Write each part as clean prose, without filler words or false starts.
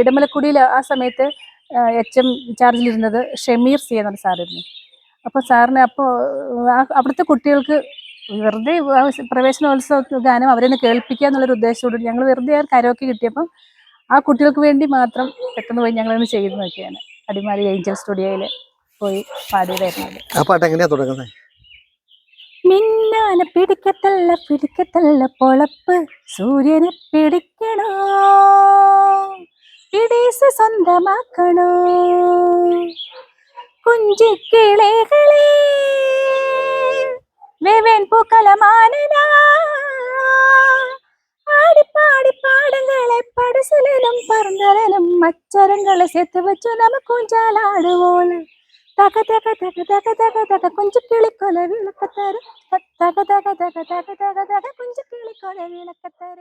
ഇടമലക്കുടിയിൽ ആ സമയത്ത് HM ചാർജിലിരുന്നത് Shameer C എന്നൊരു സാറായിരുന്നു. അപ്പോൾ സാറിന് അവിടുത്തെ കുട്ടികൾക്ക് വെറുതെ പ്രവേശനോത്സവ ഗാനം അവരെയൊന്ന് കേൾപ്പിക്കുക എന്നുള്ളൊരു ഉദ്ദേശത്തോട് ഞങ്ങൾ വെറുതെ കരോക്കെ കിട്ടിയപ്പം ആ കുട്ടികൾക്ക് വേണ്ടി മാത്രം പെട്ടെന്ന് പോയി ഞങ്ങളൊന്ന് ചെയ്തു നോക്കിയാണ്. അടിമാലി ഏഞ്ചൽ സ്റ്റുഡിയോയിൽ പോയി പാടിയതായിരുന്നു. ആ പാട്ട് എങ്ങനെയാ തുടങ്ങുന്നത്? മിന്നാനെ പിടിക്കത്തല്ല പൊളപ്പ്, സൂര്യനെ പിടിക്കണോ, പിടീസ് സ്വന്തമാക്കണോ, കുഞ്ചിക്കിളികളെ വേവേൻ പൂക്കലമാനനാ, ആടിപ്പാടി പാടങ്ങളെ പടസലും പറന്തലും മച്ചരങ്ങളെ സെത്ത് വെച്ചു നമുക്കുഞ്ചാലാടുവോള്, തക തക തക തക തക തക കുഞ്ചിക്കിളിക്കൊല വിളക്കത്തര, തക തക തക തക തക തക കുഞ്ചിക്കിളിക്കൊല വിളക്കത്തര.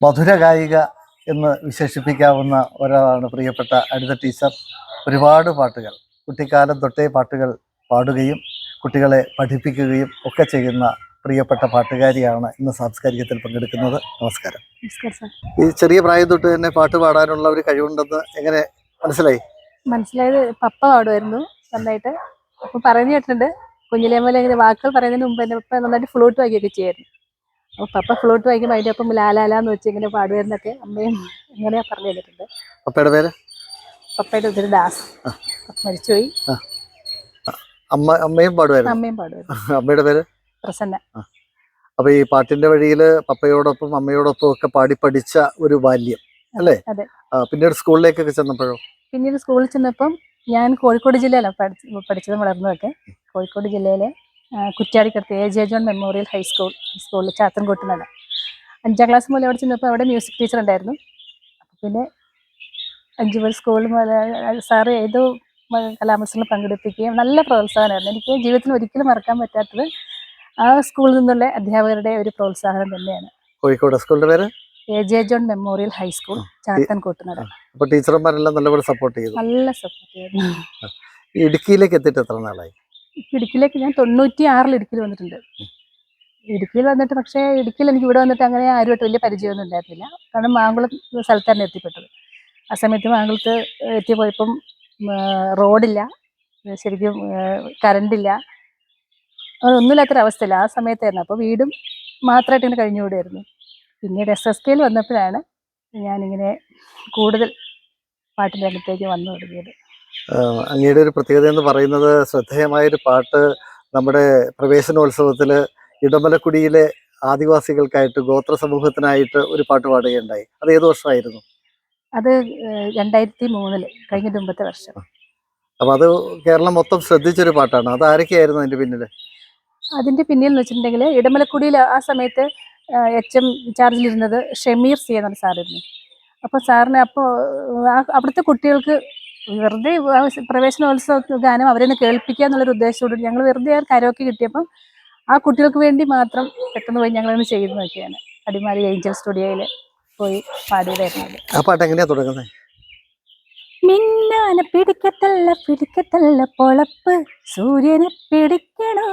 മധുര ഗായിക എന്ന് വിശേഷിപ്പിക്കാവുന്ന ഒരാളാണ് പ്രിയപ്പെട്ട അനിത ടീച്ചർ. ഒരുപാട് പാട്ടുകൾ, കുട്ടിക്കാലം തൊട്ടേ പാട്ടുകൾ പാടുകയും കുട്ടികളെ പഠിപ്പിക്കുകയും ഒക്കെ ചെയ്യുന്ന പ്രിയപ്പെട്ട പാട്ടുകാരിയാണ് ഇന്ന് സാംസ്കാരികത്തിൽ പങ്കെടുക്കുന്നത്. നമസ്കാരം. ഈ ചെറിയ പ്രായം തൊട്ട് തന്നെ പാട്ട് പാടാനുള്ള ഒരു കഴിവുണ്ടെന്ന് എങ്ങനെ മനസ്സിലായത്? പപ്പ പാടുമായിരുന്നു നന്നായിട്ട്. അപ്പോൾ പറഞ്ഞു കേട്ടിട്ടുണ്ട്, കുഞ്ഞിലേ പോലെ ഇങ്ങനെ വാക്കുകൾ പറയുന്നതിന് മുമ്പ് തന്നെ പപ്പ നന്നായിട്ട് ഫ്ലൂട്ട് വായിക്കുകയൊക്കെ ചെയ്യായിരുന്നു. അപ്പോൾ പപ്പ ഫ്ലൂട്ട് വായിക്കുമ്പോൾ അതിൻ്റെ ഒപ്പം ലാലാലാന്ന് വെച്ച് ഇങ്ങനെ പാടുമായിരുന്നൊക്കെ അമ്മയും ഇങ്ങനെ പറഞ്ഞു തന്നിട്ടുണ്ട്. പപ്പയുടെ പേര്? പപ്പയുടെ ഒത്തിരി ദാസ്. മരിച്ചുപോയി. അമ്മയും പാടുമായിരുന്നു? അമ്മയും പാടുമായിരുന്നു. അമ്മയുടെ പേര്? പ്രസന്ന. അപ്പൊ ഈ പാട്ടിന്റെ വഴിയിൽ പപ്പയോടൊപ്പം അമ്മയോടൊപ്പം ഒക്കെ പാടി പഠിച്ച ഒരു ബാല്യം അല്ലേ? അതെ. പിന്നീട് സ്കൂളിലേക്കൊക്കെ ചെന്നപ്പോഴോ? പിന്നീട് സ്കൂളിൽ ചെന്നപ്പം ഞാൻ കോഴിക്കോട് ജില്ലയിലാണ് പഠിച്ചതും വളർന്നതൊക്കെ. കോഴിക്കോട് ജില്ലയിലെ കുറ്റ്യാടിക്കടുത്ത് AJ ജോൺ മെമ്മോറിയൽ ഹൈസ്കൂളിൽ ചാത്തൻകോട്ടുന്നാണ്. 5ാം ക്ലാസ് മുതൽ അവിടെ ചെന്നപ്പോൾ അവിടെ മ്യൂസിക് ടീച്ചർ ഉണ്ടായിരുന്നു. പിന്നെ 5 മുതൽ സ്കൂളിൽ സാറ് ഏതോ കലാമത്സരങ്ങൾ പങ്കെടുപ്പിക്കുകയും നല്ല പ്രോത്സാഹനമായിരുന്നു. എനിക്ക് ജീവിതത്തിൽ ഒരിക്കലും മറക്കാൻ പറ്റാത്തത് ആ സ്കൂളിൽ നിന്നുള്ള അധ്യാപകരുടെ ഒരു പ്രോത്സാഹനം തന്നെയാണ്. കോഴിക്കോട് സ്കൂളിന്റെ പേര്? AJ John memorial high school, Chathankottunad. അപ്പോൾ ടീച്ചർമാരെല്ലാം നല്ലപോലെ സപ്പോർട്ട് ചെയ്തു? നല്ല സപ്പോർട്ട് ചെയ്തു. ഇടുക്കിയിലേക്ക് എത്തിയിട്ട് എത്ര നാളായി? ഇടുക്കിയിലേക്ക് ഞാൻ 96 ഇടുക്കിയിൽ വന്നിട്ടുണ്ട്. ഇടുക്കിയിൽ വന്നിട്ട്, പക്ഷേ ഇടുക്കിയിൽ എനിക്ക് ഇവിടെ വന്നിട്ട് അങ്ങനെ ആരുമായിട്ട് വലിയ പരിചയമൊന്നും ഉണ്ടായിരുന്നില്ല. കാരണം മാങ്കുളം സ്ഥലത്താണ് എത്തിപ്പെട്ടത്. ആ സമയത്ത് മാങ്കുളത്ത് എത്തിപ്പോയപ്പം റോഡില്ല, ശരിക്കും കറണ്ടില്ല, അതൊന്നുമില്ലാത്തൊരവസ്ഥയില്ല ആ സമയത്തായിരുന്നു. അപ്പോൾ വീടും മാത്രമായിട്ട് ഇങ്ങനെ കഴിഞ്ഞുകൂടിയായിരുന്നു. പിന്നീട് SSKയിൽ വന്നപ്പോഴാണ് ഞാനിങ്ങനെ കൂടുതൽ പാട്ടിൻ്റെ രംഗത്തേക്ക് വന്നു തുടങ്ങിയത്. അങ്ങയുടെ ഒരു പ്രത്യേകത എന്ന് പറയുന്നത്, ശ്രദ്ധേയമായൊരു പാട്ട് നമ്മുടെ പ്രവേശനോത്സവത്തിൽ ഇടമലക്കുടിയിലെ ആദിവാസികൾക്കായിട്ട്, ഗോത്ര സമൂഹത്തിനായിട്ട് ഒരു പാട്ട് പാടുകയുണ്ടായി. അത് ഏത് വർഷമായിരുന്നു? അത് 2003 കഴിഞ്ഞ മുമ്പത്തെ വർഷം. അപ്പം അത് കേരളം മൊത്തം ശ്രദ്ധിച്ചൊരു പാട്ടാണ്. അത് ആരൊക്കെയായിരുന്നു അതിൻ്റെ പിന്നിൽ? അതിൻ്റെ പിന്നിൽ എന്ന് വെച്ചിട്ടുണ്ടെങ്കിൽ ഇടമലക്കുടിയിൽ ആ സമയത്ത് HM ചാർജിലിരുന്നത് ഷമീർ സി എന്നൊരു സാറായിരുന്നു. അപ്പോൾ സാറിന് അവിടുത്തെ കുട്ടികൾക്ക് വെറുതെ പ്രവേശനോത്സവ ഗാനം അവരെയൊന്ന് കേൾപ്പിക്കുക എന്നുള്ളൊരു ഉദ്ദേശത്തോട് ഞങ്ങൾ വെറുതെ കരോക്കെ കിട്ടിയപ്പം ആ കുട്ടികൾക്ക് വേണ്ടി മാത്രം പെട്ടെന്ന് പോയി ഞങ്ങളൊന്ന് ചെയ്തു നോക്കിയാണ്. അടിമാലി ഏഞ്ചൽ സ്റ്റുഡിയോയിൽ പോയി പാടിയതായിരുന്നു. ആ പാട്ട് എങ്ങനെയാ തുടങ്ങുന്നത്? മിന്നാനെ പിടിക്കത്തല്ല പൊളപ്പ്, സൂര്യനെ പിടിക്കണോ,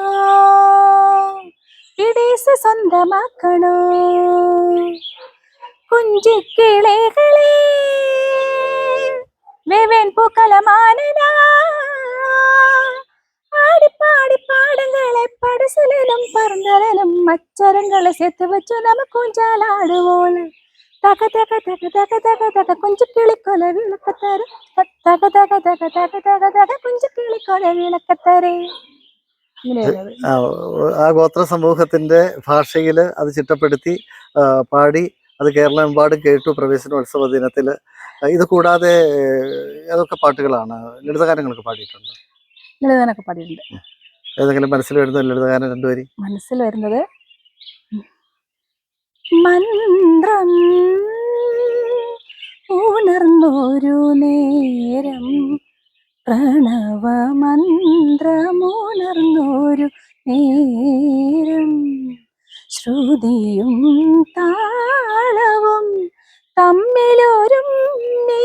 പിടീസ് സ്വന്തമാക്കണോ, കുഞ്ചിക്കിളികളെ വേവേൻ പൂക്കലമാനനാ, ആടിപ്പാടി പാടങ്ങളെ പടസലും പറന്തലും മച്ചരങ്ങളെ സെത്ത് വെച്ചു നമുക്കുഞ്ചാലാടുവോള്, തക തക തക തക തക തക കുഞ്ചിക്കിളിക്കൊല വിളക്കത്തര, തക തക തക തക തക തക കുഞ്ചിക്കിളിക്കൊല വിളക്കത്തരേ. ആ ഗോത്ര സമൂഹത്തിന്റെ ഭാഷയിൽ അത് ചിട്ടപ്പെടുത്തി പാടി അത് കേരളമെമ്പാടും കേട്ടു പ്രവേശനോത്സവ ദിനത്തിൽ. ഇത് കൂടാതെ ഏതൊക്കെ പാട്ടുകളാണ്? ലളിതഗാനങ്ങളൊക്കെ പാടിയിട്ടുണ്ടോ? ലളിതഗാനമൊക്കെ പാടിയിട്ടുണ്ട്. ഏതെങ്കിലും മനസ്സിൽ വരുന്ന ലളിതഗാനം 2 വരി? മനസ്സിൽ വരുന്നത് മന്ത്രം ഉണർന്നൊരു നേരം, പ്രണവമന്ത്രമുണർന്നൊരു നേരം, ശ്രുതിയും താളവും തമ്മിലൊരുമ്മി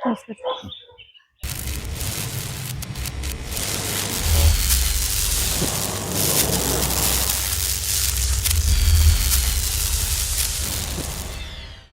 നമസ്കാരം.